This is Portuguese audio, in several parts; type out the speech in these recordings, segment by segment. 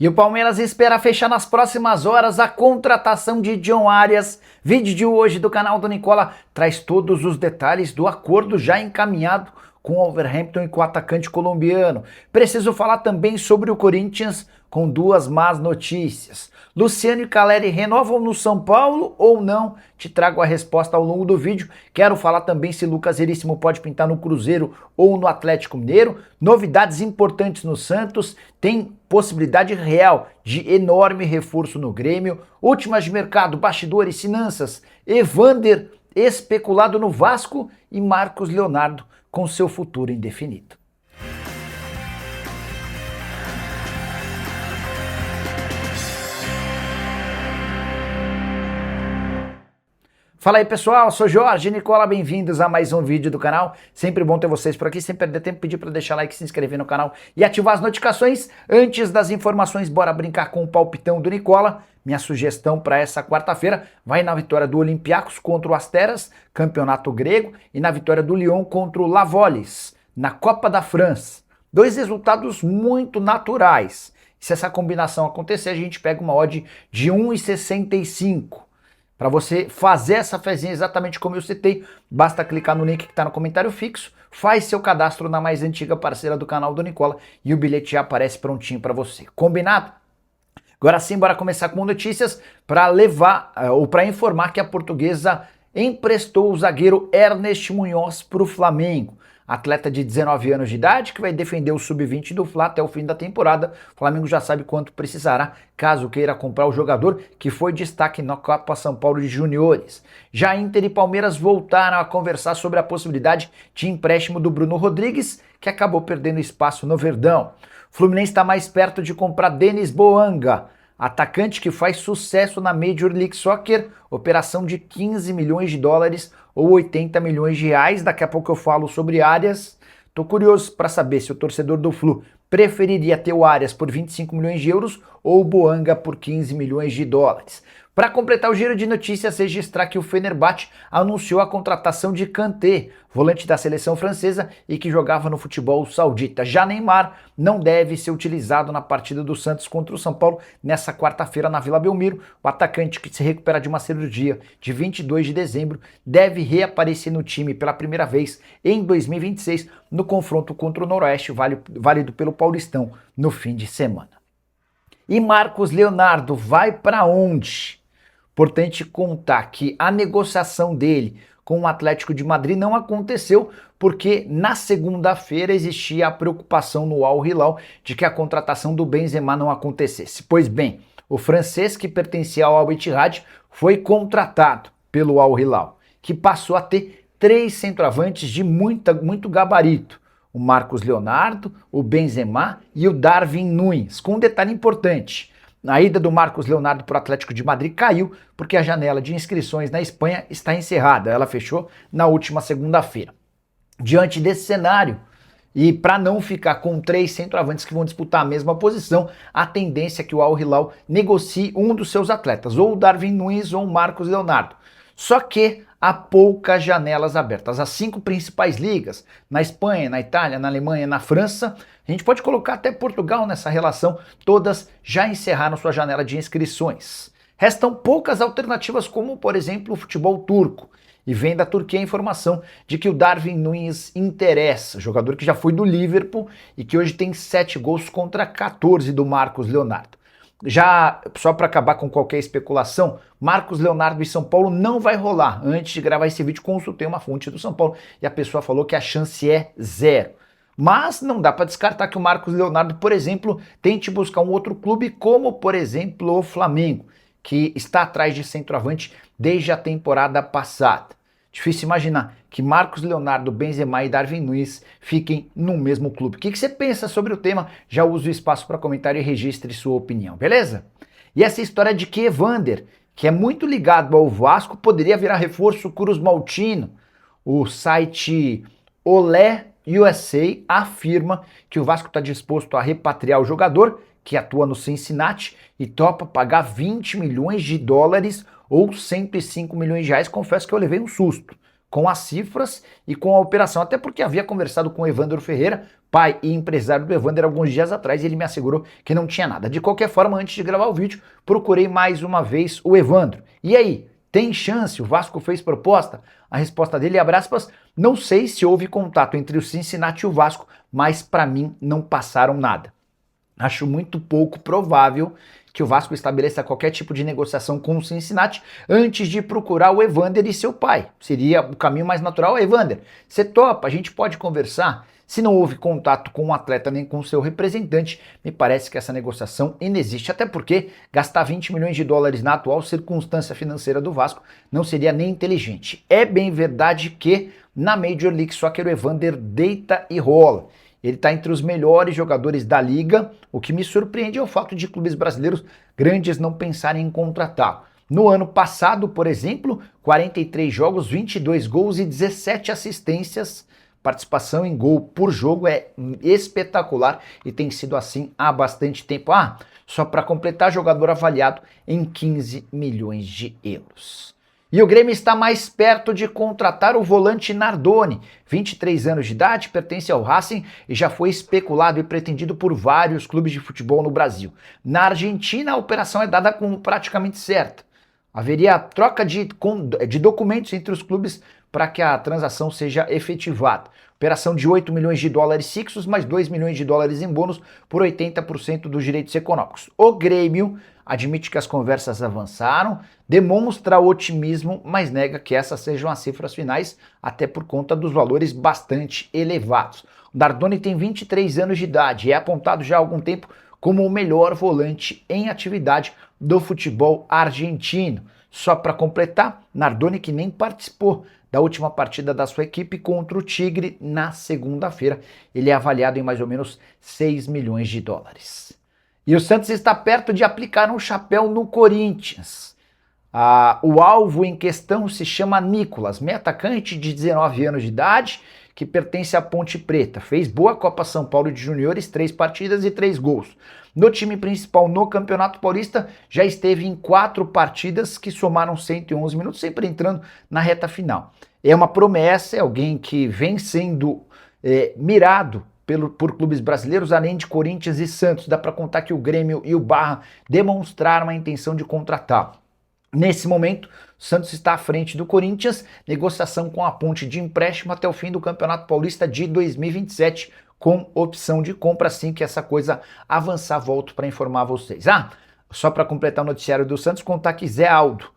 E o Palmeiras espera fechar nas próximas horas a contratação de John Arias. Vídeo de hoje do canal do Nicola traz todos os detalhes do acordo já encaminhado com o Wolverhampton e com o atacante colombiano. Preciso falar também sobre o Corinthians com duas más notícias. Luciano e Caleri renovam no São Paulo ou não? Te trago a resposta ao longo do vídeo. Quero falar também se Lucas Veríssimo pode pintar no Cruzeiro ou no Atlético Mineiro. Novidades importantes no Santos. Tem possibilidade real de enorme reforço no Grêmio. Últimas de mercado, bastidores, finanças. Evander especulado no Vasco e Marcos Leonardo com seu futuro indefinido. Fala aí pessoal, sou Jorge Nicola, bem-vindos a mais um vídeo do canal. Sempre bom ter vocês por aqui, sem perder tempo, pedir para deixar like, se inscrever no canal e ativar as notificações. Antes das informações, bora brincar com o palpitão do Nicola. Minha sugestão para essa quarta-feira vai na vitória do Olympiacos contra o Asteras, campeonato grego, e na vitória do Lyon contra o Lavolis, na Copa da França. Dois resultados muito naturais. Se essa combinação acontecer, a gente pega uma odd de 1,65. Para você fazer essa fezinha exatamente como eu citei, basta clicar no link que está no comentário fixo, faz seu cadastro na mais antiga parceira do canal do Nicola e o bilhete já aparece prontinho para você. Combinado? Agora sim, bora começar com notícias para levar ou para informar que a Portuguesa emprestou o zagueiro Ernest Munhoz para o Flamengo. Atleta de 19 anos de idade que vai defender o sub-20 do Fla até o fim da temporada. O Flamengo já sabe quanto precisará caso queira comprar o jogador que foi destaque na Copa São Paulo de Juniores. Já Inter e Palmeiras voltaram a conversar sobre a possibilidade de empréstimo do Bruno Rodrigues, que acabou perdendo espaço no Verdão. O Fluminense está mais perto de comprar Denis Boanga, atacante que faz sucesso na Major League Soccer, operação de 15 milhões de dólares ou 80 milhões de reais. Daqui a pouco eu falo sobre Arias. Tô curioso para saber se o torcedor do Flu preferiria ter o Arias por 25 milhões de euros ou o Boanga por 15 milhões de dólares. Para completar o giro de notícias, registrar que o Fenerbahçe anunciou a contratação de Kanté, volante da seleção francesa e que jogava no futebol saudita. Já Neymar não deve ser utilizado na partida do Santos contra o São Paulo nessa quarta-feira na Vila Belmiro. O atacante, que se recupera de uma cirurgia de 22 de dezembro, deve reaparecer no time pela primeira vez em 2026 no confronto contra o Noroeste, válido pelo Paulistão no fim de semana. E Marcos Leonardo vai para onde? Importante contar que a negociação dele com o Atlético de Madrid não aconteceu porque na segunda-feira existia a preocupação no Al Hilal de que a contratação do Benzema não acontecesse. Pois bem, o francês que pertencia ao Al Ittihad foi contratado pelo Al Hilal, que passou a ter 3 centroavantes de muito gabarito. O Marcos Leonardo, o Benzema e o Darwin Núñez, com um detalhe importante. A ida do Marcos Leonardo para o Atlético de Madrid caiu porque a janela de inscrições na Espanha está encerrada. Ela fechou na última segunda-feira. Diante desse cenário, e para não ficar com 3 centroavantes que vão disputar a mesma posição, a tendência é que o Al Hilal negocie um dos seus atletas, ou o Darwin Núñez ou o Marcos Leonardo. Só que há poucas janelas abertas. As 5 principais ligas, na Espanha, na Itália, na Alemanha, na França, a gente pode colocar até Portugal nessa relação, todas já encerraram sua janela de inscrições. Restam poucas alternativas, como por exemplo o futebol turco. E vem da Turquia a informação de que o Darwin Núñez interessa, jogador que já foi do Liverpool e que hoje tem 7 gols contra 14 do Marcos Leonardo. Já, só para acabar com qualquer especulação, Marcos Leonardo e São Paulo não vai rolar. Antes de gravar esse vídeo, consultei uma fonte do São Paulo e a pessoa falou que a chance é 0. Mas não dá para descartar que o Marcos Leonardo, por exemplo, tente buscar um outro clube, como, por exemplo, o Flamengo, que está atrás de centroavante desde a temporada passada. Difícil imaginar que Marcos Leonardo, Benzema e Darwin Núñez fiquem no mesmo clube. O que você pensa sobre o tema? Já usa o espaço para comentário e registre sua opinião, beleza? E essa história de que Evander, que é muito ligado ao Vasco, poderia virar reforço cruz-maltino. O site Olé USA afirma que o Vasco está disposto a repatriar o jogador, que atua no Cincinnati, e topa pagar 20 milhões de dólares ou 105 milhões de reais. Confesso que eu levei um susto com as cifras e com a operação, até porque havia conversado com o Evandro Ferreira pai e empresário do Evander alguns dias atrás e ele me assegurou que não tinha nada. De qualquer forma, antes de gravar o vídeo, procurei mais uma vez o Evandro. E aí, tem chance? O Vasco fez proposta? A resposta dele, abre aspas, não sei se houve contato entre o Cincinnati e o Vasco, mas para mim não passaram nada. Acho muito pouco provável que o Vasco estabeleça qualquer tipo de negociação com o Cincinnati antes de procurar o Evander e seu pai. Seria o caminho mais natural. Evander, você topa? A gente pode conversar? Se não houve contato com o atleta nem com o seu representante, me parece que essa negociação inexiste, até porque gastar 20 milhões de dólares na atual circunstância financeira do Vasco não seria nem inteligente. É bem verdade que na Major League Soccer o Evander deita e rola. Ele está entre os melhores jogadores da liga, o que me surpreende é o fato de clubes brasileiros grandes não pensarem em contratá-lo. No ano passado, por exemplo, 43 jogos, 22 gols e 17 assistências. Participação em gol por jogo é espetacular e tem sido assim há bastante tempo. Só para completar, jogador avaliado em 15 milhões de euros. E o Grêmio está mais perto de contratar o volante Nardoni, 23 anos de idade, pertence ao Racing e já foi especulado e pretendido por vários clubes de futebol no Brasil. Na Argentina, a operação é dada como praticamente certa. Haveria troca de documentos entre os clubes para que a transação seja efetivada. Operação de 8 milhões de dólares fixos, mais 2 milhões de dólares em bônus por 80% dos direitos econômicos. O Grêmio admite que as conversas avançaram, demonstra otimismo, mas nega que essas sejam as cifras finais, até por conta dos valores bastante elevados. O Nardoni tem 23 anos de idade e é apontado já há algum tempo como o melhor volante em atividade do futebol argentino. Só para completar, Nardoni que nem participou da última partida da sua equipe contra o Tigre na segunda-feira. Ele é avaliado em mais ou menos 6 milhões de dólares. E o Santos está perto de aplicar um chapéu no Corinthians. O alvo em questão se chama Nicolas, meio atacante de 19 anos de idade, que pertence à Ponte Preta. Fez boa Copa São Paulo de Juniores, 3 partidas e 3 gols. No time principal no Campeonato Paulista, já esteve em 4 partidas que somaram 111 minutos, sempre entrando na reta final. É uma promessa, é alguém que vem sendo mirado por clubes brasileiros, além de Corinthians e Santos. Dá para contar que o Grêmio e o Barra demonstraram a intenção de contratá-lo. Nesse momento, o Santos está à frente do Corinthians, negociação com a Ponte de empréstimo até o fim do Campeonato Paulista de 2027, com opção de compra. Assim que essa coisa avançar, volto para informar vocês. Só para completar o noticiário do Santos, contar que Zé Aldo,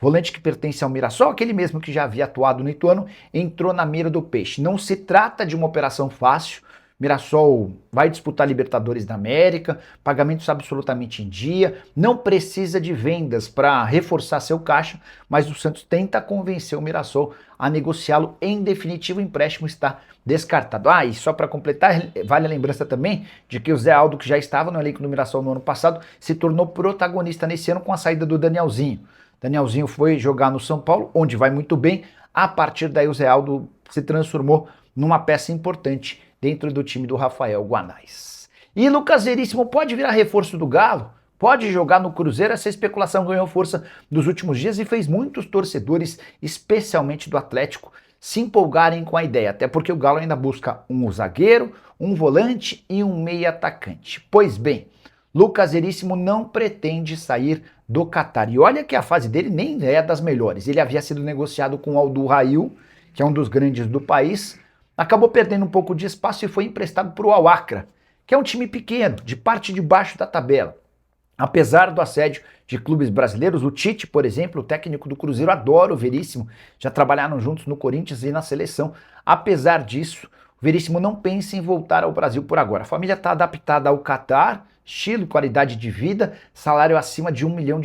volante que pertence ao Mirassol, aquele mesmo que já havia atuado no Ituano, entrou na mira do Peixe. Não se trata de uma operação fácil. Mirassol vai disputar Libertadores da América, pagamentos absolutamente em dia, não precisa de vendas para reforçar seu caixa, mas o Santos tenta convencer o Mirassol a negociá-lo. Em definitivo, o empréstimo está descartado. E só para completar, vale a lembrança também de que o Zé Aldo, que já estava no elenco do Mirassol no ano passado, se tornou protagonista nesse ano com a saída do Danielzinho. Danielzinho foi jogar no São Paulo, onde vai muito bem. A partir daí o Zé Aldo se transformou numa peça importante dentro do time do Rafael Guanais. E Lucas Veríssimo pode virar reforço do Galo? Pode jogar no Cruzeiro? Essa especulação ganhou força nos últimos dias e fez muitos torcedores, especialmente do Atlético, se empolgarem com a ideia, até porque o Galo ainda busca um zagueiro, um volante e um meia atacante. Pois bem, Lucas Veríssimo não pretende sair do Catar. E olha que a fase dele nem é das melhores. Ele havia sido negociado com o Al Duhail, que é um dos grandes do país, acabou perdendo um pouco de espaço e foi emprestado para o Al Akra, que é um time pequeno, de parte de baixo da tabela. Apesar do assédio de clubes brasileiros, o Tite, por exemplo, o técnico do Cruzeiro, adora o Veríssimo, já trabalharam juntos no Corinthians e na seleção. Apesar disso, o Veríssimo não pensa em voltar ao Brasil por agora. A família está adaptada ao Catar, estilo, qualidade de vida, salário acima de R$1 milhão,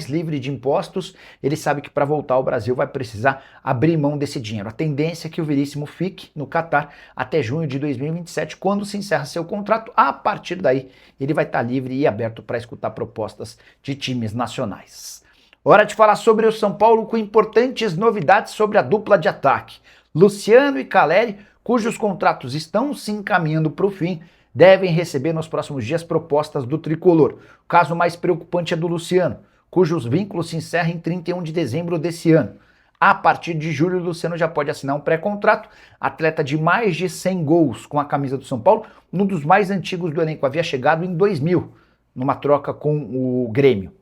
livre de impostos. Ele sabe que para voltar ao Brasil vai precisar abrir mão desse dinheiro. A tendência é que o Veríssimo fique no Catar até junho de 2027, quando se encerra seu contrato. A partir daí, ele vai estar livre e aberto para escutar propostas de times nacionais. Hora de falar sobre o São Paulo, com importantes novidades sobre a dupla de ataque. Luciano e Calleri, cujos contratos estão se encaminhando para o fim, devem receber nos próximos dias propostas do tricolor. O caso mais preocupante é do Luciano, cujos vínculos se encerram em 31 de dezembro desse ano. A partir de julho, o Luciano já pode assinar um pré-contrato. Atleta de mais de 100 gols com a camisa do São Paulo, um dos mais antigos do elenco. Havia chegado em 2000, numa troca com o Grêmio.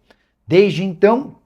Desde então,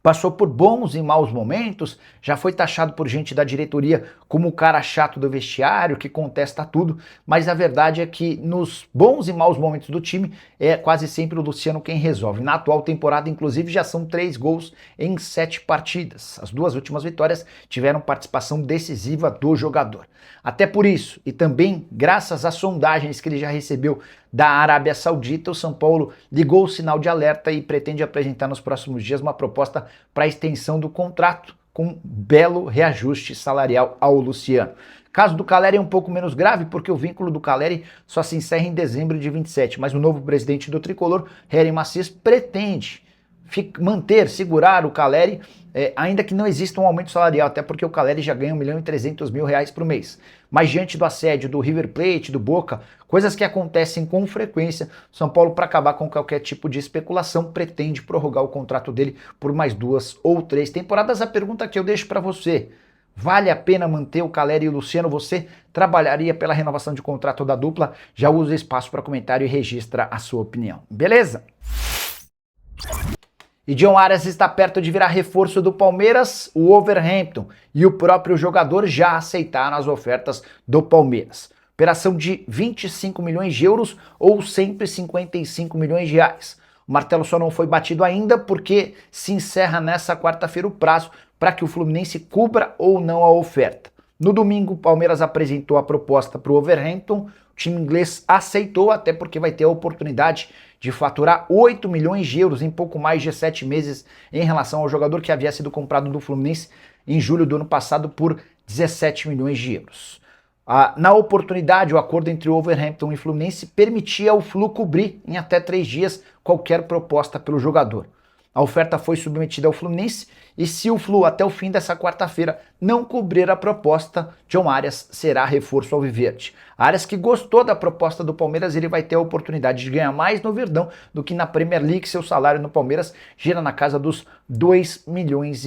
passou por bons e maus momentos, já foi taxado por gente da diretoria como o cara chato do vestiário, que contesta tudo, mas a verdade é que nos bons e maus momentos do time é quase sempre o Luciano quem resolve. Na atual temporada, inclusive, já são 3 gols em 7 partidas. As 2 últimas vitórias tiveram participação decisiva do jogador. Até por isso, e também graças às sondagens que ele já recebeu da Arábia Saudita, o São Paulo ligou o sinal de alerta e pretende apresentar nos próximos dias uma proposta para a extensão do contrato, com belo reajuste salarial ao Luciano. Caso do Caleri é um pouco menos grave, porque o vínculo do Caleri só se encerra em dezembro de 27, mas o novo presidente do Tricolor, Hélio Macias, pretende segurar o Caleri, ainda que não exista um aumento salarial, até porque o Caleri já ganha R$1.300.000 por mês. Mas diante do assédio do River Plate, do Boca, coisas que acontecem com frequência, São Paulo, para acabar com qualquer tipo de especulação, pretende prorrogar o contrato dele por mais 2 ou 3 temporadas. A pergunta que eu deixo para você: vale a pena manter o Caleri e o Luciano? Você trabalharia pela renovação de contrato da dupla? Já usa o espaço para comentário e registra a sua opinião. Beleza? E John Arias está perto de virar reforço do Palmeiras. O Wolverhampton e o próprio jogador já aceitaram as ofertas do Palmeiras. Operação de 25 milhões de euros ou 155 milhões de reais. O martelo só não foi batido ainda porque se encerra nessa quarta-feira o prazo para que o Fluminense cubra ou não a oferta. No domingo, o Palmeiras apresentou a proposta para o Wolverhampton. O time inglês aceitou, até porque vai ter a oportunidade de faturar 8 milhões de euros em pouco mais de 7 meses em relação ao jogador que havia sido comprado do Fluminense em julho do ano passado por 17 milhões de euros. Na oportunidade, o acordo entre o Wolverhampton e Fluminense permitia ao Flu cobrir em até 3 dias qualquer proposta pelo jogador. A oferta foi submetida ao Fluminense e se o Flu até o fim dessa quarta-feira não cobrir a proposta, John Arias será reforço alviverde. Arias, que gostou da proposta do Palmeiras, ele vai ter a oportunidade de ganhar mais no Verdão do que na Premier League. Seu salário no Palmeiras gira na casa dos 2,5 milhões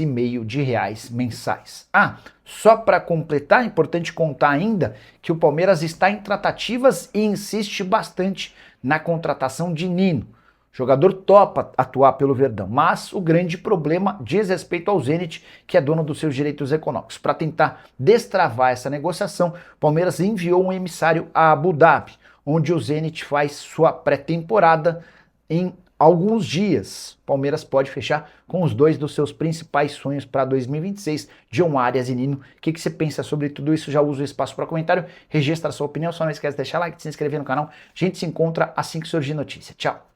de reais mensais. Só para completar, é importante contar ainda que o Palmeiras está em tratativas e insiste bastante na contratação de Nino. O jogador topa atuar pelo Verdão, mas o grande problema diz respeito ao Zenit, que é dono dos seus direitos econômicos. Para tentar destravar essa negociação, o Palmeiras enviou um emissário a Abu Dhabi, onde o Zenit faz sua pré-temporada em alguns dias. O Palmeiras pode fechar com os 2 dos seus principais sonhos para 2026, John Arias e Nino. O que você pensa sobre tudo isso? Já usa o espaço para comentário, registra a sua opinião, só não esquece de deixar like, de se inscrever no canal. A gente se encontra assim que surgir notícia. Tchau!